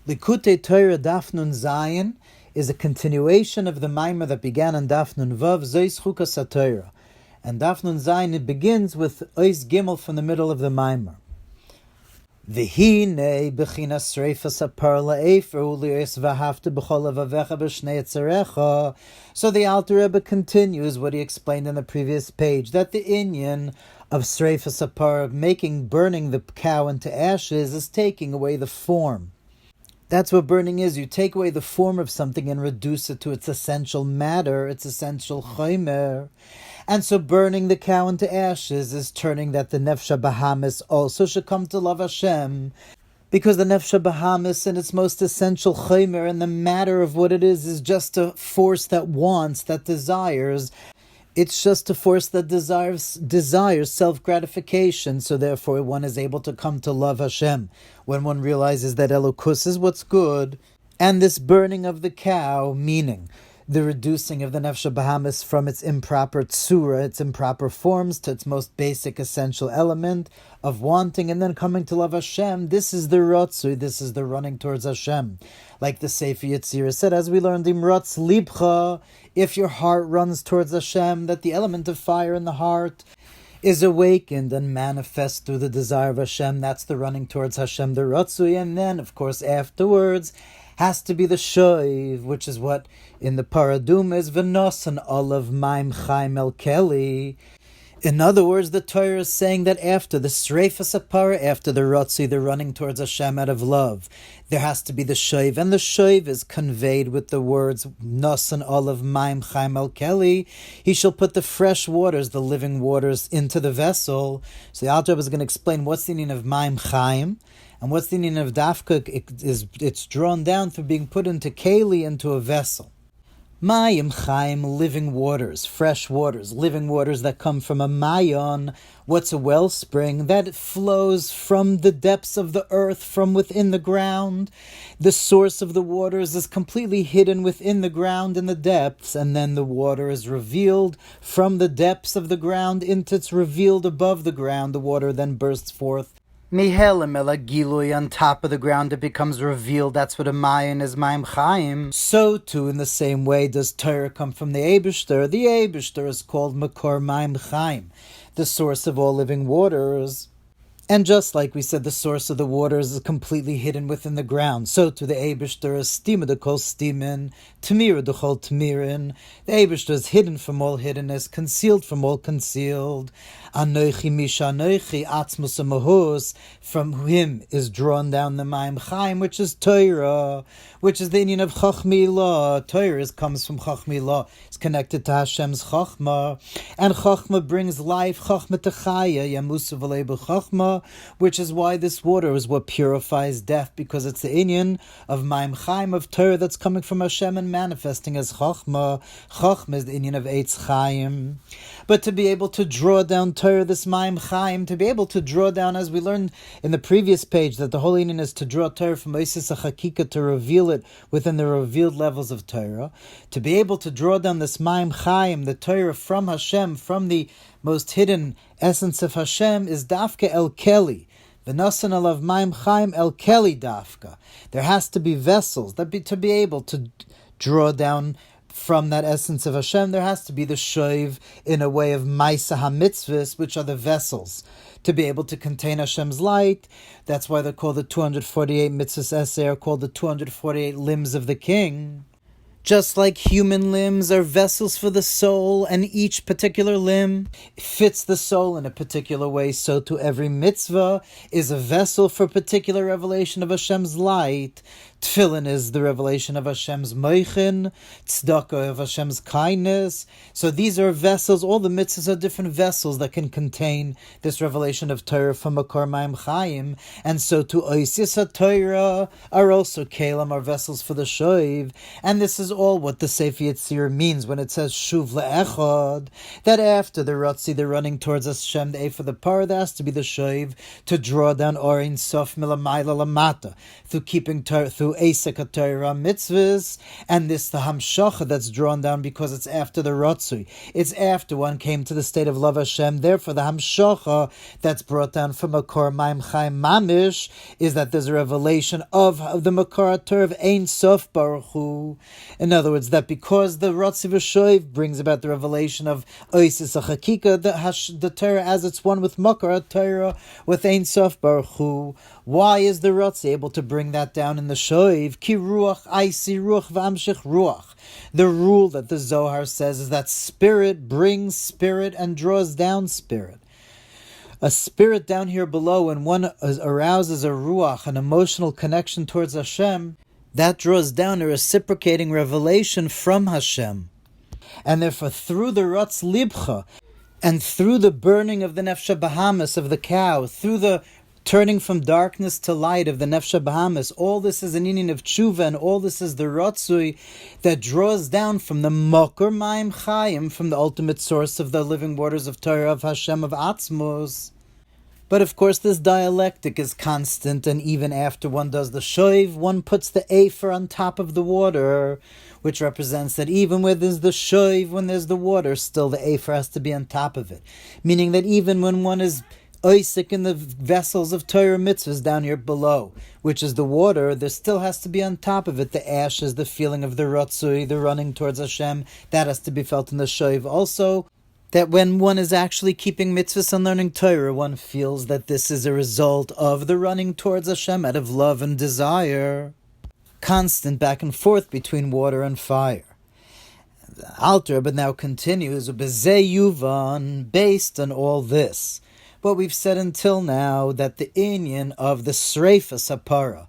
Likkutei Torah Daf Nun Zayin is a continuation of the Mayim that began on Daf Nun Vav, Zois Chukas Torah. And Daf Nun Zayin, it begins with Ois Gimel from the middle of the Mayim. V'hinei b'chinas sripas apara l'afar u'li'is v'ahavta b'chol avavecha b'shnei tzarecha. So the Alter Rebbe continues what he explained in the previous page, that the inyan of sripas apara, burning the cow into ashes, is taking away the form. That's what burning is. You take away the form of something and reduce it to its essential matter, its essential chaymer. And so burning the cow into ashes is turning that the nefesh bahamis also should come to love Hashem, because the nefesh bahamis in its most essential chaymer and the matter of what it is just a force that wants, that desires. It's just a force that desires self-gratification, so therefore one is able to come to love Hashem when one realizes that Elokus is what's good. And this burning of the cow, meaning the reducing of the nefesh bahamis from its improper tzura, its improper forms, to its most basic essential element of wanting, and then coming to love Hashem, this is the Ratzoi, this is the running towards Hashem. Like the Sefer Yetzirah said, as we learned, Imratz libcha, if your heart runs towards Hashem, that the element of fire in the heart is awakened and manifests through the desire of Hashem. That's the running towards Hashem, the Ratzoi. And then, of course, afterwards, has to be the shov, which is what in the paradum is v'nosan olav mayim Chaim el Keli. In other words, the Torah is saying that after the sripas apara, after the Ratzoi, the running towards Hashem out of love, there has to be the shov, and the shov is conveyed with the words nosan olav mayim Chaim el Keli. He shall put the fresh waters, the living waters, into the vessel. So the Alter Rebbe is going to explain what's the meaning of mayim Chaim, and what's the meaning of dafka. It's drawn down through being put into Keli, into a vessel. Mayim Chaim, living waters, fresh waters, living waters that come from a mayon. What's a wellspring? That flows from the depths of the earth, from within the ground. The source of the waters is completely hidden within the ground in the depths, and then the water is revealed from the depths of the ground into it's revealed above the ground. The water then bursts forth. Mihelim ela gilui, on top of the ground it becomes revealed. That's what a mayin is, mayim Chaim. So too, in the same way, does Torah come from the Eibishter. The Eibishter is called Makor Mayim Chaim, the source of all living waters. And just like we said, the source of the waters is completely hidden within the ground. So to the Eibishter is stima de kol stimin, tamira de kol tamirin. The Eibishter is hidden from all hiddenness, concealed from all concealed. Anoichi misha anoichi atzmus amahus. From him is drawn down the mayim Chaim, which is Torah, which is the union of Chachmi Law. Torah comes from Chachmi Law. It's connected to Hashem's Chachma. And Chachma brings life, Chachma techaya, yamusu v'lei b'Chachma, which is why this water is what purifies death, because it's the inyan of mayim Chaim, of Torah that's coming from Hashem and manifesting as Chachma. Chachma is the inyan of Eitz Chaim. But to be able to draw down Torah, this mayim Chaim, to be able to draw down, as we learned in the previous page, that the whole inyan is to draw Torah from Oisis HaChakika, to reveal it within the revealed levels of Torah. To be able to draw down this mayim Chaim, the Torah from Hashem, from the most hidden essence of Hashem, is dafka el Keli. V'nosan alav mayim Chaim el Keli dafka. There has to be vessels to be able to draw down from that essence of Hashem. There has to be the shov in a way of Maisa HaMitzvahs, which are the vessels to be able to contain Hashem's light. That's why they're called the 248 mitzvahs essay, are called the 248 limbs of the king. Just like human limbs are vessels for the soul, and each particular limb fits the soul in a particular way, so too every mitzvah is a vessel for particular revelation of Hashem's light. Tefillin is the revelation of Hashem's moichin, tzedakah of Hashem's kindness. So these are vessels, all the mitzvahs are different vessels that can contain this revelation of Torah from Makor Mayim Chaim. And so to Oisis HaTorah are also kelim, are vessels for the shov. And this is all what the Sefer Yetzirah means when it says shuv le'echad, that after the Ratzoi, the running towards Hashem, the for the parah, there has to be the shov to draw down Orin Sof Milamayla Lamata, through keeping Torah, through to Eisek Torah mitzvahs, and this the hamshacha that's drawn down because it's after the Ratzui. It's after one came to the state of love Hashem. Therefore, the hamshacha that's brought down from Makor Mayim Chaim Mamish is that there's a revelation of the Makor Torah of Ein Sof Baruch Hu. In other words, that because the Ratzui v'Shoiv brings about the revelation of Oisis HaChakika, the Torah as it's one with Makor Torah, with Ein Sof Baruch Hu. Why is the Ratzui able to bring that down in the Shoiv? Ki ruach aisi ruach v'amshich ruach. The rule that the Zohar says is that spirit brings spirit and draws down spirit. A spirit down here below, when one arouses a ruach, an emotional connection towards Hashem, that draws down a reciprocating revelation from Hashem. And therefore, through the Ratz Libcha, and through the burning of the Nefesh Bahamas of the cow, through the turning from darkness to light of the Nefesh Bahamas, all this is an inyan of tshuva, and all this is the Ratzui that draws down from the Makor Mayim Chaim, from the ultimate source of the living waters of Torah, of Hashem, of Atzmos. But of course this dialectic is constant, and even after one does the Shoiv, one puts the Afer on top of the water, which represents that even when there's the Shoiv, when there's the water, still the Afer has to be on top of it. Meaning that even when one is oisik in the vessels of Torah mitzvahs down here below, which is the water, there still has to be on top of it the ash, is the feeling of the Ratzui, the running towards Hashem. That has to be felt in the Shoiv also. That when one is actually keeping mitzvahs and learning Torah, one feels that this is a result of the running towards Hashem out of love and desire. Constant back and forth between water and fire. The Alter Rebbe now continues, B'zeh yuvan, based on all this, what we've said until now, that the inyan of the sripas hapara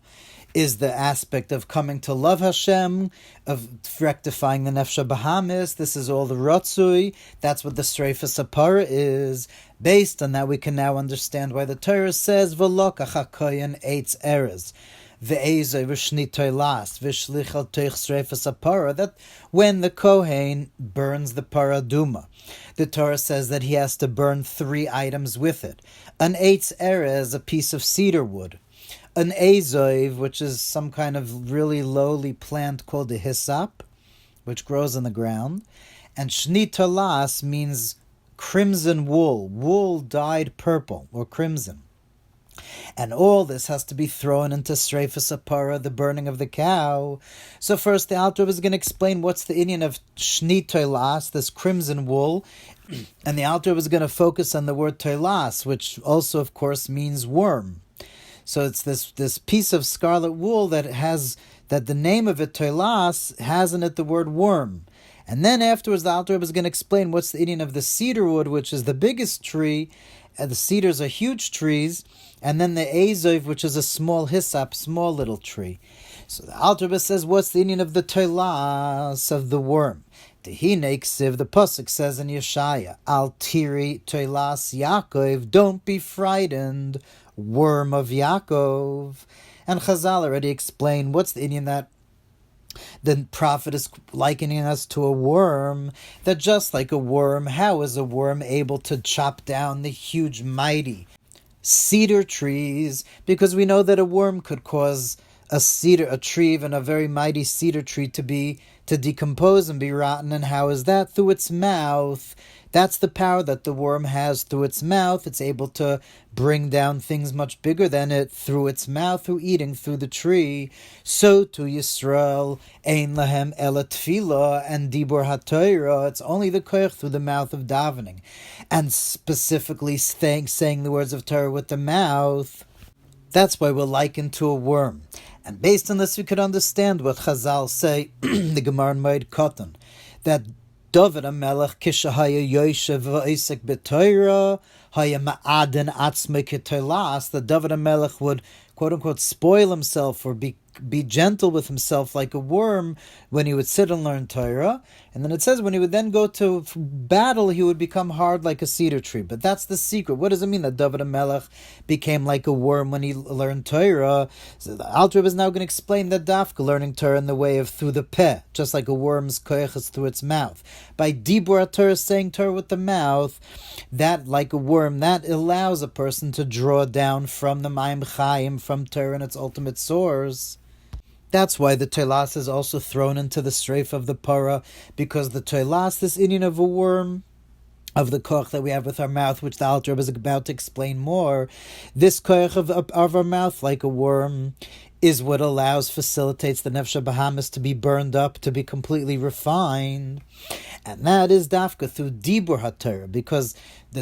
is the aspect of coming to love Hashem, of rectifying the Nefesh Bahamas. This is all the Ratzui. That's what the sripas hapara is. Based on that, we can now understand why the Torah says, velאח hakohen eitz erez, ve'ezoi v'shnit tolעת, v'shlichal teich sripas hapara, that when the Kohen burns the paraduma, the Torah says that he has to burn 3 items with it. An eitz erez, a piece of cedar wood. An azov, which is some kind of really lowly plant called a hyssop, which grows in the ground. And shnit tolעת means crimson wool dyed purple or crimson. And all this has to be thrown into sripas hapara, the burning of the cow. So first the Alter Rebbe is going to explain what's the inyan of shnit tolעת, this crimson wool. And the Alter Rebbe is going to focus on the word tolעת, which also of course means worm. So it's this piece of scarlet wool that the name of it, tolעת, has in it the word worm. And then afterwards the Alter Rebbe is going to explain what's the inyan of the cedar wood, which is the biggest tree. The cedars are huge trees. And then the azov, which is a small hyssop, small little tree. So the Alter Rebbe says, what's the inyan of the tolעת, of the worm? The pasuk says in Yeshaya, Al tiri tolעת Yaakov, don't be frightened, worm of Yaakov. And Chazal already explained what's the inyan that the prophet is likening us to a worm, that just like a worm, how is a worm able to chop down the huge, mighty cedar trees? Because we know that a worm could cause a tree, even a very mighty cedar tree, to decompose and be rotten. And how is that? Through its mouth. That's the power that the worm has through its mouth. It's able to bring down things much bigger than it through its mouth, through eating through the tree. So to Yisrael, ein lahem ela tefillah and dibur haTorah. It's only the koich through the mouth of davening. And specifically saying the words of Torah with the mouth. That's why we're likened to a worm. And based on this, we could understand what Chazal say, the Gemara in Moed Katan, that David HaMelech kishahaya yoshev v'oisek b'Torah haya ma'aden atzmei k'tolעת, that David HaMelech would quote unquote spoil himself or be gentle with himself like a worm when he would sit and learn Torah. And then it says when he would then go to battle, he would become hard like a cedar tree. But that's the secret. What does it mean that David HaMelech became like a worm when he learned Torah? So the Alter Rebbe is now going to explain that dafka, learning Torah in the way of through the peh, just like a worm's koich is through its mouth. By dibur Torah, saying Torah with the mouth, that like a worm, that allows a person to draw down from the Mayim Chaim, from Torah and its ultimate source. That's why the tola'at is also thrown into the streif of the parah, because the tola'at, this inyan of a worm, of the koch that we have with our mouth, which the Alter Rebbe is about to explain more, this koch of our mouth, like a worm, is what facilitates the nefesh bahamis to be burned up, to be completely refined. And that is dafka through dibur haTorah, because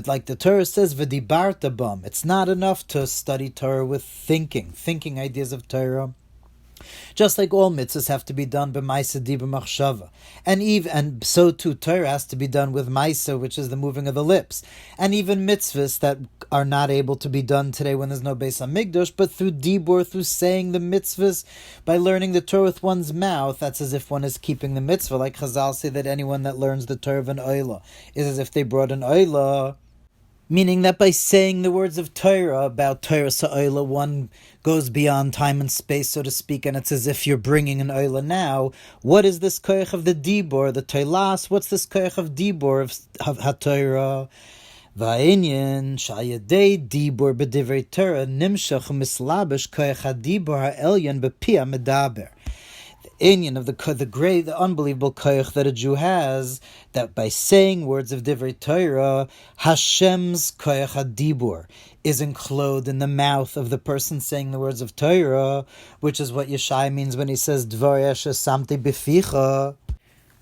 like the Torah says, v'dibarta bam, it's not enough to study Torah with thinking ideas of Torah. Just like all mitzvahs have to be done b'maisa di b'machshava, and so too Torah has to be done with maisa, which is the moving of the lips, and even mitzvahs that are not able to be done today when there's no Beis Hamikdash, but through dibur, through saying the mitzvahs, by learning the Torah with one's mouth, that's as if one is keeping the mitzvah. Like Chazal say that anyone that learns the Torah of an oila is as if they brought an oila. Meaning that by saying the words of Torah about Torah Sa'oila, one goes beyond time and space, so to speak, and it's as if you're bringing an Oila now. What is this koich of the Dibor, the Teilas? What's this koich of Dibor of HaTorah? Va'inyan shayadei Dibor b'divrei Torah nimshach mislabish koich ha-Dibor ha'elyon b'pia medaber. Inyan of the unbelievable koich that a Jew has, that by saying words of divrei Torah, Hashem's koich hadibur is enclosed in the mouth of the person saying the words of Torah, which is what Yeshai means when he says Dvar samti bificha.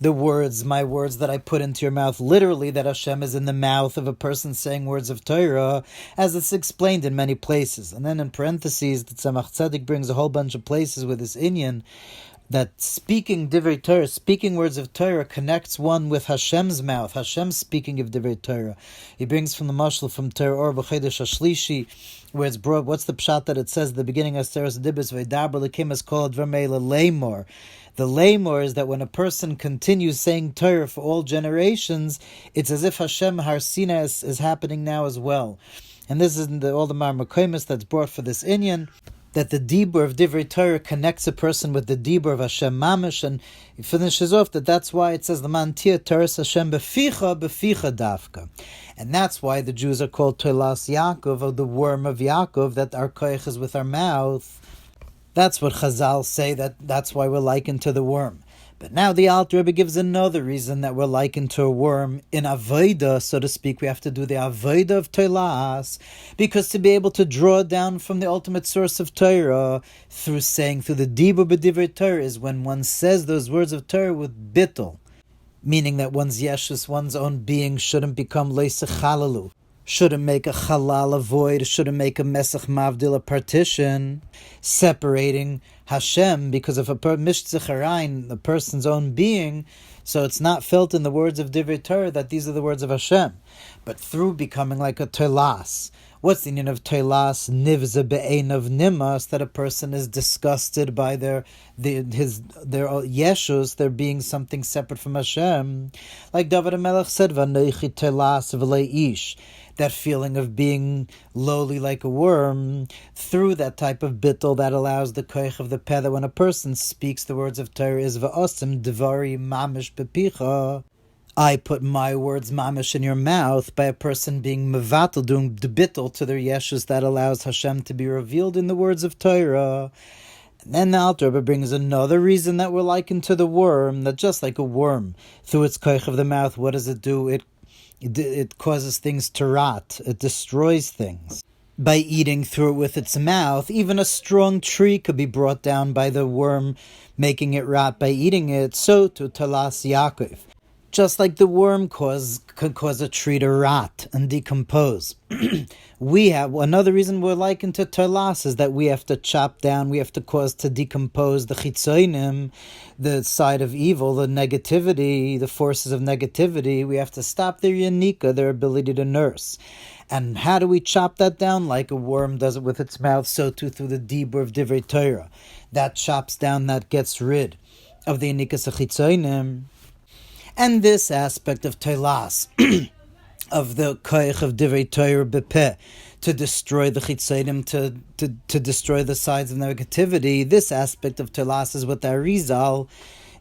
The words, my words that I put into your mouth, literally that Hashem is in the mouth of a person saying words of Torah, as it's explained in many places. And then in parentheses, the Tzemach Tzedek brings a whole bunch of places with this inyan, that speaking divrei Torah, speaking words of Torah, connects one with Hashem's mouth, Hashem speaking of divrei Torah. He brings from the mashal from Torah Or b'chedesh hashlishi, where it's brought, what's the pshat that it says at the beginning of Seres Dibus, v'daber l'kim is called v'meila leimor. The leimor is that when a person continues saying Torah for all generations, it's as if Hashem Har Sinai is happening now as well. And this is all the marmakomis that's brought for this inyan, that the dibur of divrei Torah connects a person with the dibur of Hashem mamish, and he finishes off that's why it says l'man tia Torah Hashem beficha dafka, and that's why the Jews are called Tolas Yaakov, or the worm of Yaakov, that our koich is with our mouth. That's what Chazal say, that's why we're likened to the worm. But now the Alter Rebbe gives another reason that we're likened to a worm. In avodah, so to speak, we have to do the avodah of Tola'as, because to be able to draw down from the ultimate source of Torah through the dibur b'divrei Torah, is when one says those words of Torah with bittul, meaning that one's yeshus, one's own being, shouldn't become leisechalalu, shouldn't make a halal a void, shouldn't make a mesach mavdil a partition, separating Hashem, because of a mishtzacharain, the person's own being, so it's not felt in the words of divrei Torah that these are the words of Hashem, but through becoming like a telas. What's the meaning of telas? Nivza be'ein of nimas, that a person is disgusted by their yeshus, their being something separate from Hashem. Like David HaMelech said, v'anoichi telas v'lei'ish, that feeling of being lowly like a worm, through that type of bittul that allows the koich of the peh, that when a person speaks the words of Torah is va'osim devari mamish bepicha, I put my words mamish in your mouth, by a person being mevatel, doing the bittul to their yeshus that allows Hashem to be revealed in the words of Torah. And then the Alter Rebbe brings another reason that we're likened to the worm, that just like a worm, through its koich of the mouth, what does it do? It causes things to rot. It destroys things. By eating through it with its mouth, even a strong tree could be brought down by the worm, making it rot by eating it. So to Talas Yaakov, just like the worm could cause a tree to rot and decompose. We have another reason we're likened to Tolas, is that we have to chop down, we have to cause to decompose the chitzonim, the side of evil, the negativity, the forces of negativity. We have to stop their yanika, their ability to nurse. And how do we chop that down? Like a worm does it with its mouth, so too through the dibur of divrei Torah. That chops down, that gets rid of the yanikas chitzonim. And this aspect of Tolas, of the koich of divrei Torah bepeh, to destroy the chitzonim, to destroy the sides of negativity, this aspect of Tolas is what the Arizal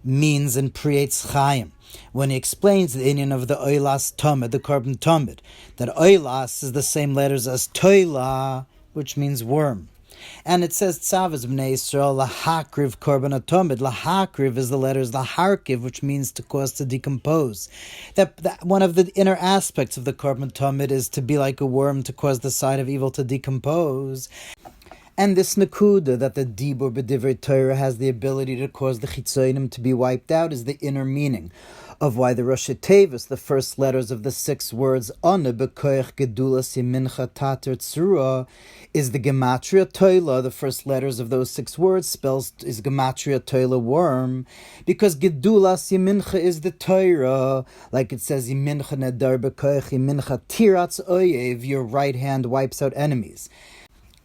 means in creates Chaim, when he explains the inyan of the oilas tomid, the carbon tomid, that oilas is the same letters as toila, which means worm. And it says Tzavas B'nei Yisrael lahakriv korban atomid. Lahakriv is the letters laharkiv, which means to cause to decompose. That one of the inner aspects of the korban atomid is to be like a worm, to cause the side of evil to decompose. And this nakuda, that the dibur b'divrei Torah has the ability to cause the chitzonim to be wiped out, is the inner meaning of why the Rosh Tevis, the first letters of the 6 words, Ane b'koich gedulas yimincha tater tzura, is the gematria toila. The first letters of those 6 words is gematria toila, worm, because gedulas yimincha is the Torah, like it says, yimincha nedar b'koich yimincha tiratz oyev, your right hand wipes out enemies.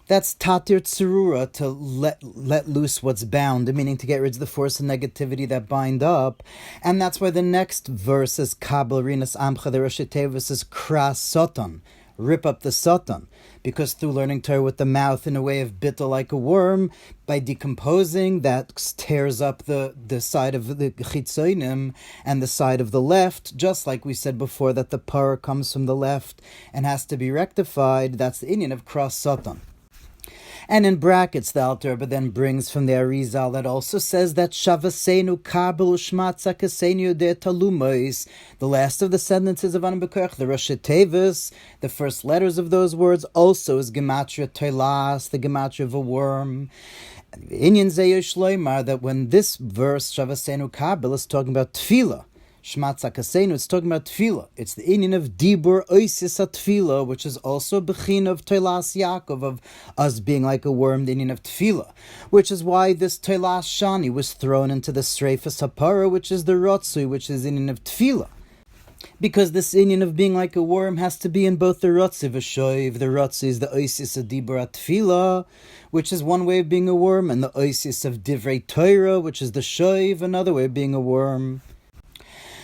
That's tatir tzurura, to let loose what's bound, meaning to get rid of the force and negativity that bind up. And that's why the next verse is kabel rinas amcha, the Rosh Tevis is kras sotan, rip up the sotan. Because through learning Torah with the mouth in a way of bittul, like a worm, by decomposing, that tears up the side of the chitzonim and the side of the left, just like we said before that the parah comes from the left and has to be rectified. That's the inyan of kras sotan. And in brackets, the Alter Rebbe then brings from the Arizal that also says that Shavasenu Kabel Ushmatza Kasenu de Talumais, the last of the sentences of Anu B'Koach, the Rosh Tevis, the first letters of those words, also is Gematria Toilas, the Gematria of a worm. Inyan Zeyosh Loimar, that when this verse, Shavasenu Kabel, is talking about Tefillah, Shmatza Kasenu, it's talking about Tefillah. It's the inyan of Dibur Oisis Tefillah, which is also Bechin of Teilas Ya'akov, of us being like a worm, the inyan of Tefillah. Which is why this Teilas Shani was thrown into the Sreifas Hapara, which is the Ratzui, which is inyan of Tefillah. Because this inyan of being like a worm has to be in both the Ratzui v'shoiv. The Ratzui is the Oisis of Dibur Tefillah, which is one way of being a worm, and the Oisis of Divrei Torah, which is the shoiv, another way of being a worm.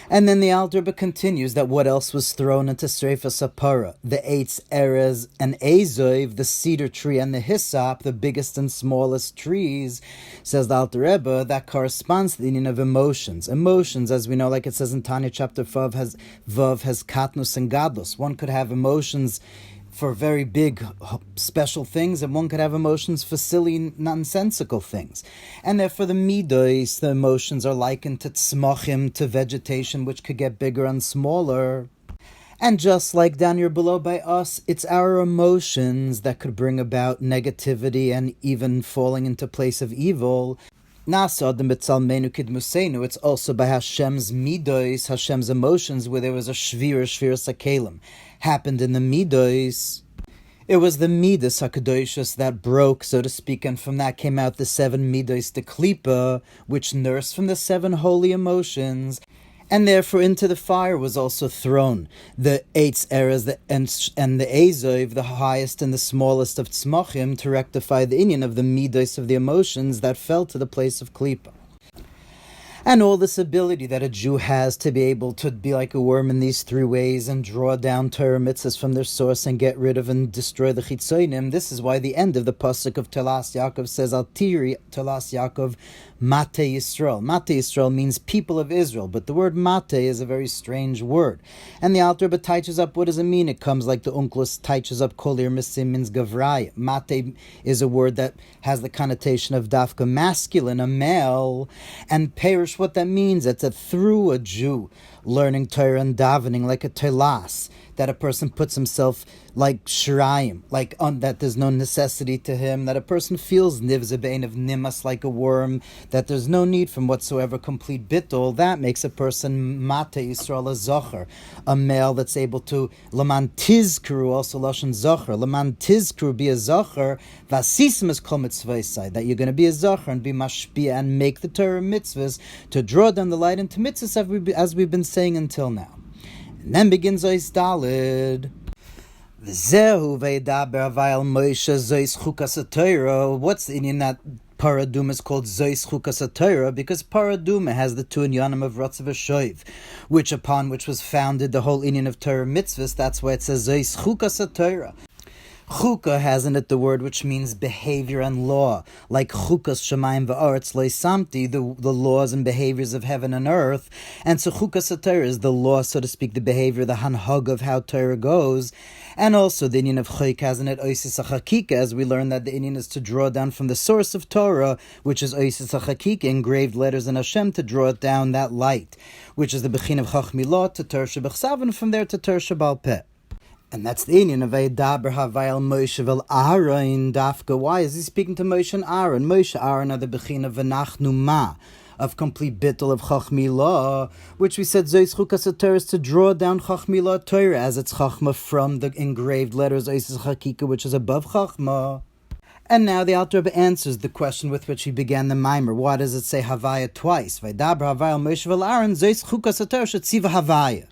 And then the Alter Rebbe continues that what else was thrown into Sreifas Hapara? The Eitz Erez and Ezoiv, the cedar tree and the hyssop, the biggest and smallest trees, says the Alter Rebbe, that corresponds to the meaning of emotions. Emotions, as we know, like it says in Tanya chapter 5, has katnus and gadlus. One could have emotions for very big, special things, and one could have emotions for silly, nonsensical things. And therefore the midos, the emotions, are likened to tzmachim, to vegetation, which could get bigger and smaller. And just like down here below by us, it's our emotions that could bring about negativity and even falling into place of evil. It's also by Hashem's midos, Hashem's emotions, where there was a shvira sakelim, happened in the midos. It was the midas hakadoshus that broke, so to speak, and from that came out the 7 midos de klipa, which nursed from the 7 holy emotions. And therefore into the fire was also thrown the Eitz Erez and the Ezoiv, the highest and the smallest of tzmachim, to rectify the inyan of the midos of the emotions that fell to the place of klipa. And all this ability that a Jew has to be able to be like a worm in these 3 ways and draw down Torah mitzvahs from their source and get rid of and destroy the chitzonim. This is why the end of the pasuk of Telas Yaakov says, Al tiri Telas Yaakov Mate Yisrael. Mate Yisrael means people of Israel, but the word Mate is a very strange word. And the Alter Rebbe teiches up, what does it mean? It comes like the Unklus teiches up Kolir Misim means Gavraya. Mate is a word that has the connotation of dafka, masculine, a male, and perish, what that means, it's through a Jew learning Torah and davening like a telas, that a person puts himself like shirayim, that there's no necessity to him, that a person feels nivzabein of nimas, like a worm, that there's no need from whatsoever complete bittul. That makes a person mate Yisrael a zocher, a male that's able to laman tizkru, also lashon zocher, laman tizkru, be a zocher, vasisim is kol mitzvah, that you're going to be a zocher and be mashpia and make the Torah mitzvahs to draw down the light into mitzvahs, as we've been saying until now. And then begins Ois Dalid. V'zehu v'yedaber avayal Moshe zois Chukas Torah. What's the inyan that paraduma is called zois Chukas Torah? Because paraduma has the 2 inyanim of Ratzah v'shoiv, upon which was founded the whole inyan of Torah mitzvahs. That's why it says zois Chukas Torah. Chuka has in it the word which means behavior and law, like Chukas Mayim lessam, the laws and behaviors of heaven and earth. And so Chukas Torah is the law, so to speak, the behavior, the hanhag of how Torah goes. And also the Indian of Chayk has in it Oisis HaChakika, as we learn that the Indian is to draw down from the source of Torah, which is Oisis HaChakika, engraved letters in Hashem, to draw it down, that light, which is the Bechin of Chachmilot to Torah Shebechsav, and from there to Torah Shebal Peh. And that's the Indian of Vaydaber Havayel Moshe Vel Aaron Dafka. Why is he speaking to Moshe and Aaron? Moshe Aaron are the Bechin of V'nachnu Ma, of complete bittul of Chachmilah, which we said Zois Chukas Torah is to draw down Chachmilah Torah as it's Chachma from the engraved letters Oisis Chakika, which is above Chachma. And now the Alter Rebbe answers the question with which he began the mimer. Why does it say Havaya twice? Vaydaber Havayel Moshe Vel Aaron Zois Chukas Torah Shetziva Havaya.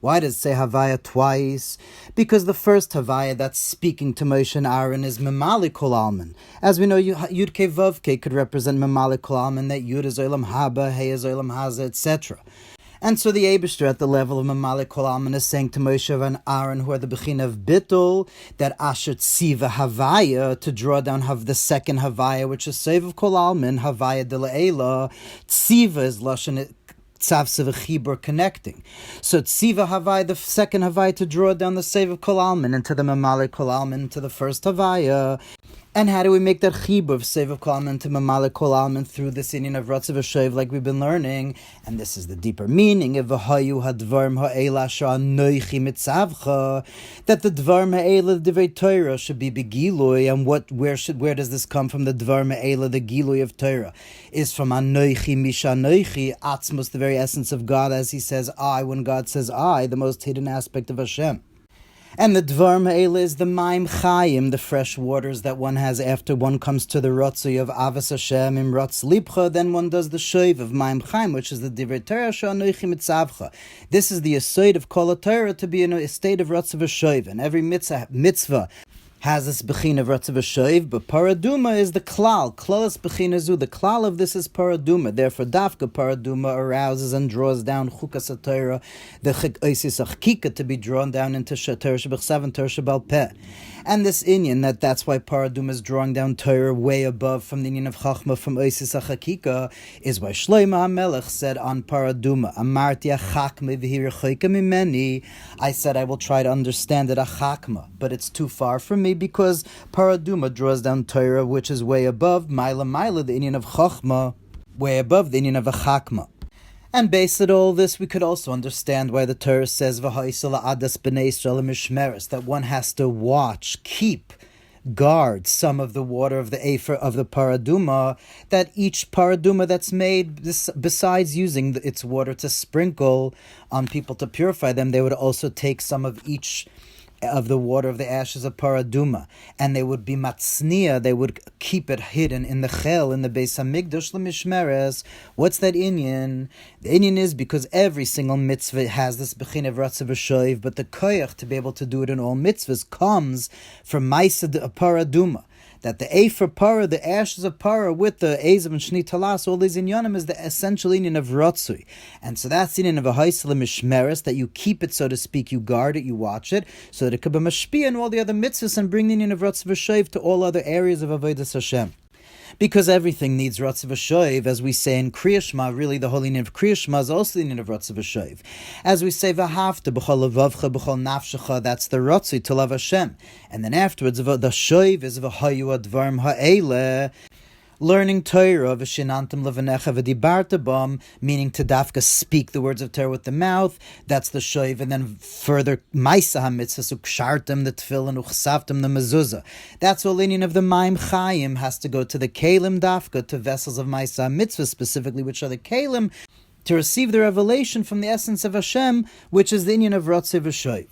Why does it say Havaya twice? Because the first Havaya that's speaking to Moshe and Aaron is Memali Kol Alman. As we know, Yud Ke Vav Ke could represent Memali Kol Alman, that Yud is Olam Haba, He is Olam Haza, etc. And so the Eibishter at the level of Memali Kol Alman is saying to Moshe and Aaron, who are the Bechin of Bittul, that Asher Tziva Havaya, to draw down the second Havaya, which is Seiv of Kol Alman, Havaya de La'ela. Tziva is Lashon Tzavsa v'chibur, connecting. So Tziva Havai, the second Havai, to draw down the Seiv of Kol Alman into the Mamali Kol Alman, into the first Havaya. And how do we make that chibur of Seiv of Kol Alman to Mamali Kol Alman through this union of Rtzah v'Shov, like we've been learning? And this is the deeper meaning of V'hayu hadvarm ha'ela sha'anoichi mitzavcha, that the dvarm ha'ela, the divrei Torah, should be begilui. And where does this come from? The dvarm ha'ela, the gilui of Torah, is from anoichi mishanoichi, atzmos, the very essence of God, as he says I, when God says I, the most hidden aspect of Hashem. And the Dvar Ma'ela is the Mayim Chaim, the fresh waters that one has after one comes to the Rtzoi of Avas Hashem im Ratz Libcha, then one does the Shov of Mayim Chaim, which is the Divrei Torah Sha'anoichi Mitzavcha. This is the aside of Kol Torah, to be in a state of Rtzah v'Shov, and every mitzvah has this bechin of Rtzah v'Shov, but paraduma is the klal. Klalas bechin zu. The klal of this is paraduma. Therefore, dafka paraduma arouses and draws down chukas Torah, the oisis achkika, to be drawn down into Torah shebechsav and Torah shebal peh. And this inyan, that's why paraduma is drawing down Torah way above from the inyan of chachma, from oisis achakika, is why Shlomo HaMelech said on paraduma, Amarti achakma v'hi rechoika mimeni. I said I will try to understand it achakma, but it's too far from me, because paraduma draws down Torah, which is way above Maila, the inyan of Chachma, way above the inyan of Achakma. And based on all this, we could also understand why the Torah says that one has to watch, keep, guard some of the water of the Afer of the paraduma, that each paraduma that's made, besides using its water to sprinkle on people to purify them, they would also take some of each of the water of the ashes of paraduma, and they would be matznia, they would keep it hidden in the chel, in the Beis HaMikdash l'mishmeres. What's that inyan? The inyan is because every single mitzvah has this bechin of Rtzah v'Shov, but the koyach to be able to do it in all mitzvahs comes from Maisa paraduma. That the afar para, the ashes of para, with the ezav and shni talas, all these inyanim, is the essential inyan of Rtzoi. And so that's the inyan of a haisel mishmeres, that you keep it, so to speak, you guard it, you watch it, so that it could be mashpia and all the other mitzvahs, and bring the inyan of Rtzah v'Shov to all other areas of avodas Hashem. Because everything needs Rtzah v'Shov, as we say in Kriya Shema. Really, the holy name of Kriya Shema is also the name of Rtzah v'Shov. As we say, V'ahavta b'chol levavcha b'chol nafshecha, that's the Rtzoi, to love Hashem. And then afterwards, the Shov is V'hayu advarm ha'ele, learning Torah, v'shinantam levanecha v'dibarta bam, meaning to dafka speak the words of Torah with the mouth. That's the shov, and then further ma'isa hamitzvah, ukshartam the tefillin, uchsavtam the mezuzah. That's all inyan of the mayim Chaim has to go to the kelim dafka, to vessels of ma'isa mitzvah specifically, which are the kelim, to receive the revelation from the essence of Hashem, which is the inyan of Rtzah v'Shov.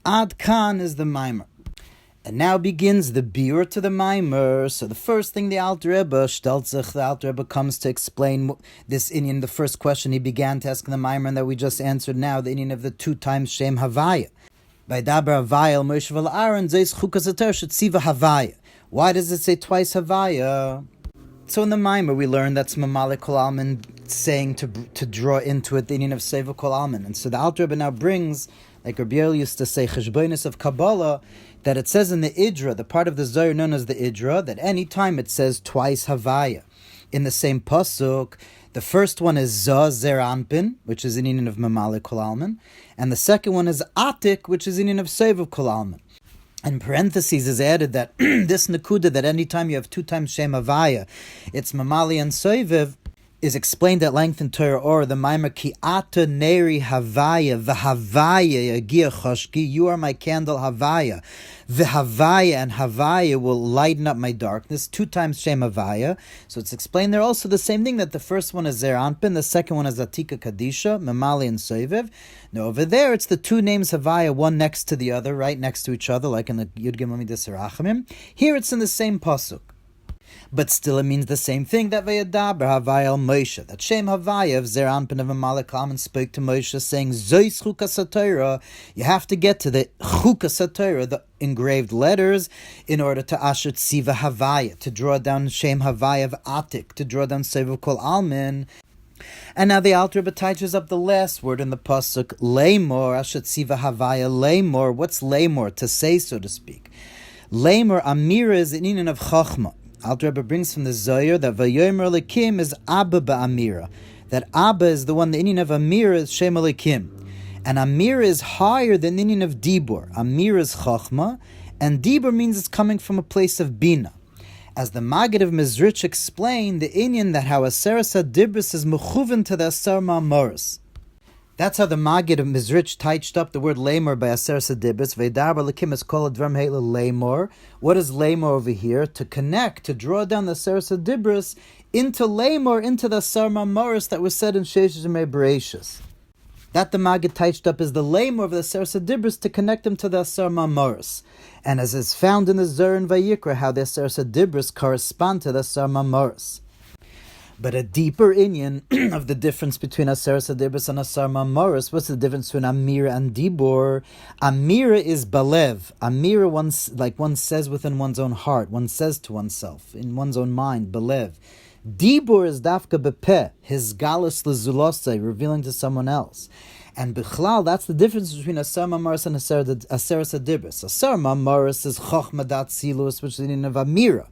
Ad kan is the mimer. And now begins the biur to the Maimer. So the first thing the Alter Rebbe, the Alter Rebbe comes to explain this inyan, the first question he began to ask in the Maimer, and that we just answered now, the inyan of the 2 times Shem Havaya. By Dabar Havaya, Moshe Aaron, Zeis Chukas Torah Shetziva Havaya. Why does it say twice Havaya? So in the Maimer we learned that's Mamali Kol Alman saying to draw into it the inyan of Seva Kol Alman. And so the Alter Rebbe now brings, like Rabbi used to say, Cheshbonis of Kabbalah, that it says in the Idra, the part of the Zohar known as the Idra, that any time it says twice Havaya. In the same pasuk, the first one is Za Zer Anpin, which is an inyan of Mamalik Kol Alman, and the second one is Atik, which is an inyan of Sevav Kol Alman. In parentheses is added that this Nakuda, that any time you have 2 times Shem Havaya, it's Mamali and Sevav, is explained at length in Torah or the Mayim ki ata neri Havaya v'Havaya yagia choshki. You are my candle Havaya, v'Havaya, and Havaya will lighten up my darkness. 2 times Shem Havaya. So it's explained there also the same thing, that the first one is Zer Anpin, the second one is Atika Kadisha, Mamali and Soivev. Now over there it's the 2 names Havaya, one next to the other, right next to each other, like in the Yud Gimel Midas Rachamim. Here it's in the same pasuk. But still it means the same thing, that Vayadaber Havaya al Moshe, that Shem Havaya of Zer Anpin of Amalek and spoke to Moshe saying, Zois Chukas Torah, you have to get to the Chukas Torah, the engraved letters, in order to Asher Tziva Havaya, to draw down Shem Havaya of Atik, to draw down Sevav Kol Almin. And now the Alter Rebbe touches up the last word in the pasuk, Leimor, Asher Tziva Havaya, Leimor. What's Leimor? To say, so to speak. Leimor, Amira, is an inyan of Chachma. Alter Rebbe brings from the Zohar that Vayomer Lekim is Abba Ba'amira. That Abba is the one, the inyan of Amira is Shem Lekim. And Amira is higher than the inyan of Dibur. Amira is Chachma, and Dibur means it's coming from a place of Bina. As the Maggid of Mizrich explained, the inyan that how Aseres HaDibris is mechuven to the Asar Ma'amoros. That's how the Maggid of Mizrich touched up the word Lamor by Aseres HaDibris. V'edarba Lekim is called Dvam Heila Lamor. What is Lamor over here? To connect, to draw down the Aseres HaDibris into Lamor, into the Asar Ma'amoros that was said in Sheshes Yemei Bereishis. That the Maggid touched up is the Lamor of the Aseres HaDibris to connect them to the Asar Ma'amoros. And as is found in the Zohar and Vayikra, how the Aseres HaDibris correspond to the Asar Ma'amoros. But a deeper inyan of the difference between Aseres HaDibris and Asar Ma'amoros, what's the difference between Amira and Dibur? Amira is Balev. Amira, one says within one's own heart, one says to oneself, in one's own mind, Balev. Dibur is Dafka Bepeh, his galus lezulosai, revealing to someone else. And Bichlal, that's the difference between Asar Ma'amoros and Aseres HaDibris. Asar Ma'amoros is Chochma Dat Silus, which is the inyan of Amira.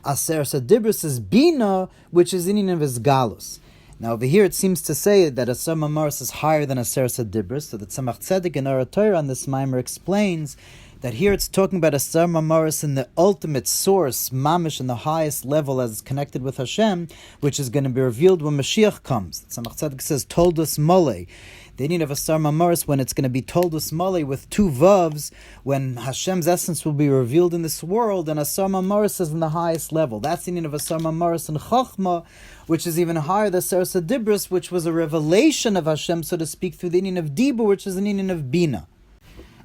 Aseres HaDibris is Bina, which is in of his galus. Now over here it seems to say that Asar Ma'amoros is higher than Aseres HaDibris, so that Tzemach Tzedek in our Torah on this Mayim explains that here it's talking about Asar Ma'amoros in the ultimate source, mamish, in the highest level as connected with Hashem, which is going to be revealed when Mashiach comes. Tzemach Tzedek says, told us Molei. The inyan of Asar Ma'amoros, when it's going to be told us Molei with 2 vavs, when Hashem's essence will be revealed in this world, and Asar Ma'amoros is in the highest level. That's the inyan of Asar Ma'amoros and Chachma, which is even higher than Aseres HaDibris, which was a revelation of Hashem, so to speak, through the inyan of Dibur, which is an inyan of Bina.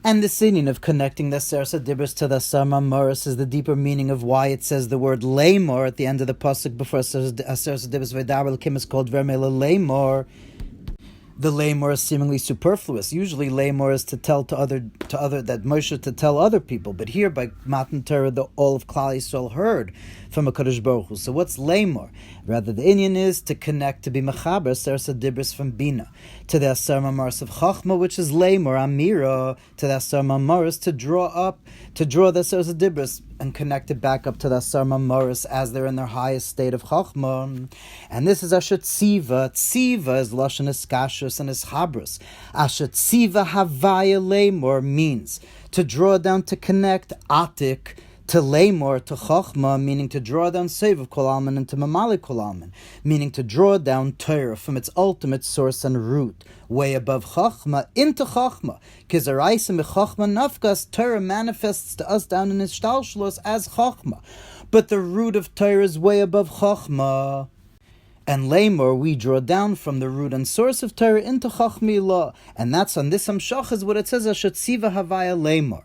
And the inyan of connecting the Aseres HaDibris to the Asar Ma'amoros is the deeper meaning of why it says the word Lamor at the end of the pasuk before Aseres HaDibris. V'edarba Lekim is called Vermela Lamor. The Lamor is seemingly superfluous. Usually Lamor is to tell to other that Moshe to tell other people. But here by Matan Torah, all of Klal Yisrael heard from a Kadosh Baruch Hu. So what's Lamor? Rather, the inyan is to connect, to be mechaber Aseres HaDibris from Bina to the Asar Ma'amoros of Chachma, which is Lamor Amira, to the Asar Ma'amoros, to draw the Aseres HaDibris and connect it back up to the Asar Ma'amoros as they're in their highest state of Chachma. And this is Asher Tziva. Tziva is Lashon Eskashus and Eschabrus. Asher Tziva Havaya Lamor means to draw down, to connect Atik to Lamor, to Chachma, meaning to draw down Sevav Kol Alman and to Mamali Kol Alman, meaning to draw down Torah from its ultimate source and root, way above Chachma, into Chachma. Kizaraisim Chachma Nafkas, Torah manifests to us down in its Shtalshlos as Chachma. But the root of Torah is way above Chachma. And Lamor, we draw down from the root and source of Torah into Chachmilah. And that's on this Hamshach is what it says, Asher Tziva Havaya Lamor.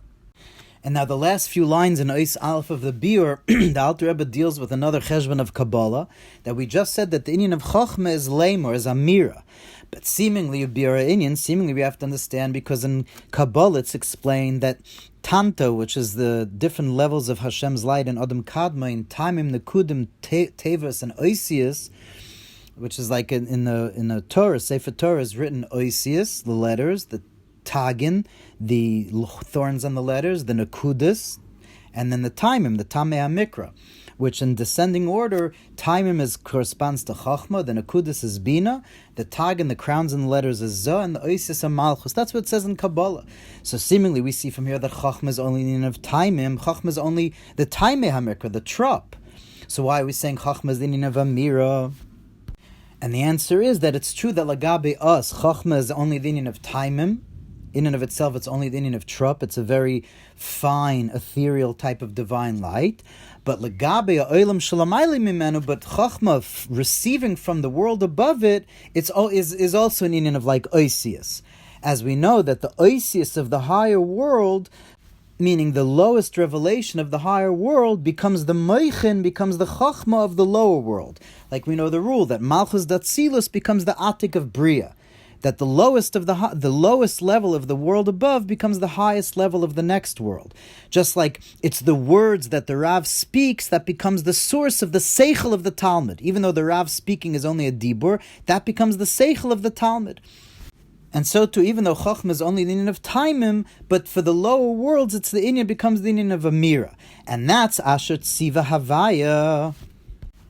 And now the last few lines in Ois Aleph of the Biur, the Alter Rebbe deals with another cheshbon of Kabbalah, that we just said that the inyan of Chachma is Lamor, is Amira. But seemingly, Biur inyan, we have to understand, because in Kabbalah it's explained that Tanto, which is the different levels of Hashem's light in Adam Kadma, in Taimim, Nekudim, Tevas, and Oisius, which is like in the Torah, Sefer Torah is written Oisius, the letters, the tagin, the thorns on the letters, the nekudas, and then the taimim, the tamei hamikra, which in descending order, taimim corresponds to chachma, the nekudas is bina, the tagin, the crowns and the letters is zo, and the oisis are malchus. That's what it says in Kabbalah. So seemingly we see from here that chachma is only the din of taimim, chachma is only the tamei hamikra, the trop. So why are we saying chachma is the din of amira? And the answer is that it's true that lagabe us, chachma is only the inyan of taimim. In and of itself, it's only the inyan of trup. It's a very fine, ethereal type of divine light. But lagabe oilam shalamayli mimenu, but chachma receiving from the world above it, is also an inyan of like oisius. As we know that the oisius of the higher world, meaning the lowest revelation of the higher world, becomes the moichin, becomes the chachma of the lower world. Like we know the rule that malchus datzilus becomes the atik of bria, that the lowest level of the world above becomes the highest level of the next world. Just like it's the words that the Rav speaks that becomes the source of the seichel of the Talmud. Even though the Rav speaking is only a dibur, that becomes the seichel of the Talmud. And so too, even though Chachma is only the inyan of taimim, but for the lower worlds, it's the inyan becomes the inyan of amira. And that's asher tziva havaya,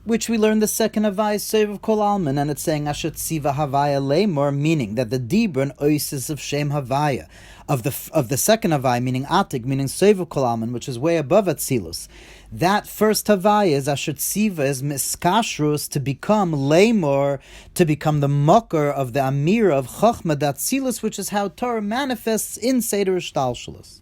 which we learned the second havaya, save of kol alman, and it's saying asher tziva havaya lemor, meaning that the dibur and oisis of shem havaya, of the second havaya, meaning atik, meaning save of kol alman, which is way above atzilus. That first havaya is asher tziva, is miskashrus, to become lemor, to become the mocker of the amira of chachma datzilus, which is how Torah manifests in Seder Shtalshalus.